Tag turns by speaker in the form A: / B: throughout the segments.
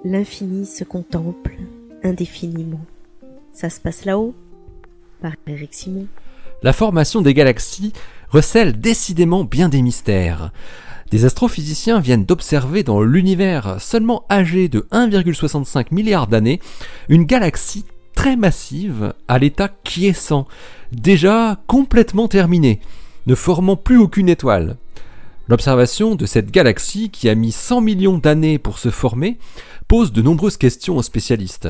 A: L'infini se contemple indéfiniment. Ça se passe là-haut, par Eric Simon.
B: La formation des galaxies recèle décidément bien des mystères. Des astrophysiciens viennent d'observer dans l'univers seulement âgé de 1,65 milliard d'années une galaxie très massive à l'état quiescent, déjà complètement terminée, ne formant plus aucune étoile. L'observation de cette galaxie, qui a mis 100 millions d'années pour se former, pose de nombreuses questions aux spécialistes.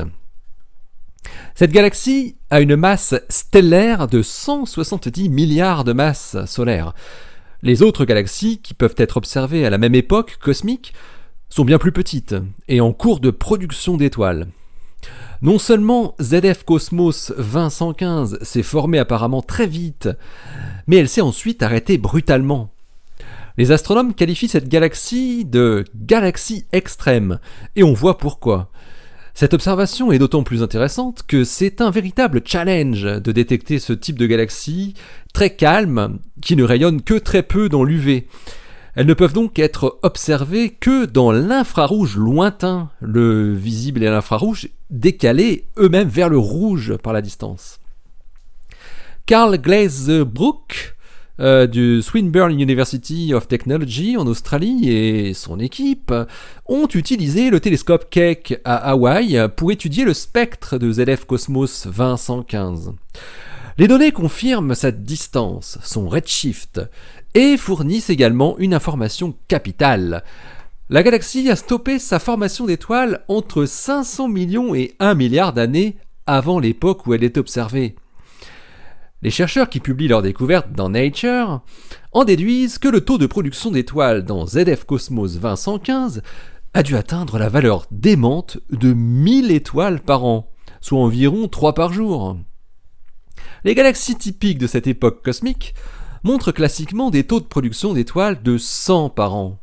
B: Cette galaxie a une masse stellaire de 170 milliards de masses solaires. Les autres galaxies, qui peuvent être observées à la même époque cosmique, sont bien plus petites et en cours de production d'étoiles. Non seulement ZF Cosmos 20115 s'est formée apparemment très vite, mais elle s'est ensuite arrêtée brutalement. Les astronomes qualifient cette galaxie de galaxie extrême, et on voit pourquoi. Cette observation est d'autant plus intéressante que c'est un véritable challenge de détecter ce type de galaxie très calme, qui ne rayonne que très peu dans l'UV. Elles ne peuvent donc être observées que dans l'infrarouge lointain, le visible et l'infrarouge décalés eux-mêmes vers le rouge par la distance. Carl Glazebrook du Swinburne University of Technology en Australie et son équipe ont utilisé le télescope Keck à Hawaï pour étudier le spectre de ZF Cosmos 20115. Les données confirment sa distance, son redshift, et fournissent également une information capitale. La galaxie a stoppé sa formation d'étoiles entre 500 millions et 1 milliard d'années avant l'époque où elle est observée. Les chercheurs qui publient leurs découvertes dans Nature en déduisent que le taux de production d'étoiles dans ZF Cosmos 215 a dû atteindre la valeur démente de 1000 étoiles par an, soit environ 3 par jour. Les galaxies typiques de cette époque cosmique montrent classiquement des taux de production d'étoiles de 100 par an.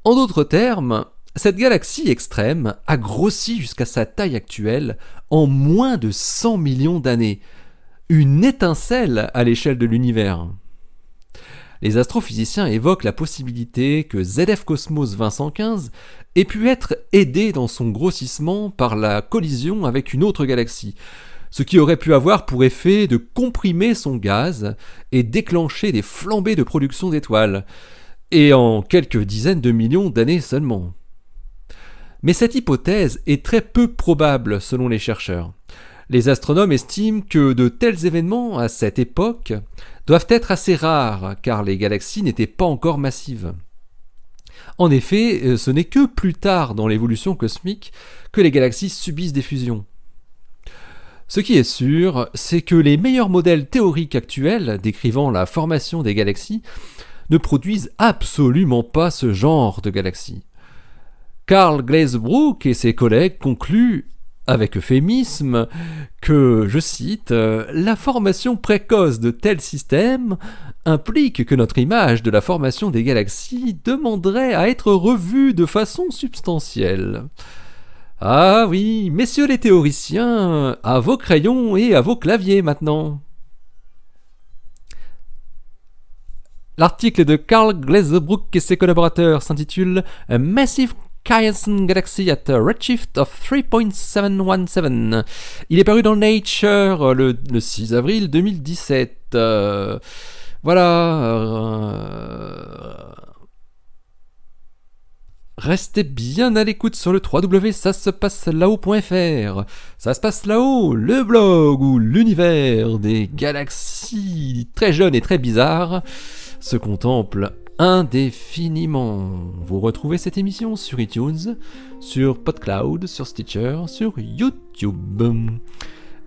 B: En d'autres termes, cette galaxie extrême a grossi jusqu'à sa taille actuelle en moins de 100 millions d'années. Une étincelle à l'échelle de l'univers. Les astrophysiciens évoquent la possibilité que ZF Cosmos 215 ait pu être aidé dans son grossissement par la collision avec une autre galaxie, ce qui aurait pu avoir pour effet de comprimer son gaz et déclencher des flambées de production d'étoiles, et en quelques dizaines de millions d'années seulement. Mais cette hypothèse est très peu probable selon les chercheurs. Les astronomes estiment que de tels événements à cette époque doivent être assez rares, car les galaxies n'étaient pas encore massives. En effet, ce n'est que plus tard dans l'évolution cosmique que les galaxies subissent des fusions. Ce qui est sûr, c'est que les meilleurs modèles théoriques actuels décrivant la formation des galaxies ne produisent absolument pas ce genre de galaxies. Carl Glazebrook et ses collègues concluent avec euphémisme que, je cite, « la formation précoce de tels systèmes implique que notre image de la formation des galaxies demanderait à être revue de façon substantielle. » Ah oui, messieurs les théoriciens, à vos crayons et à vos claviers maintenant. L'article de Carl Glazebrook et ses collaborateurs s'intitule « A Massive Quiescent Galaxy at a Redshift of 3.717 ». Il est paru dans Nature le 6 avril 2017. Restez bien à l'écoute sur le www.ça-se-passe-là-haut.fr. Ça se passe là-haut, le blog où l'univers des galaxies très jeunes et très bizarres se contemple indéfiniment. Vous retrouvez cette émission sur iTunes, sur PodCloud, sur Stitcher, sur YouTube.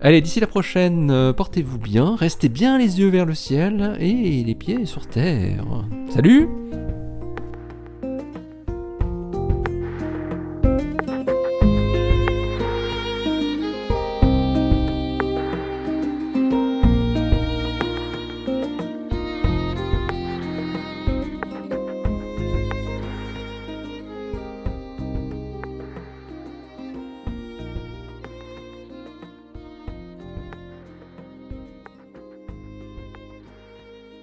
B: Allez, d'ici la prochaine, portez-vous bien, restez bien les yeux vers le ciel et les pieds sur terre. Salut!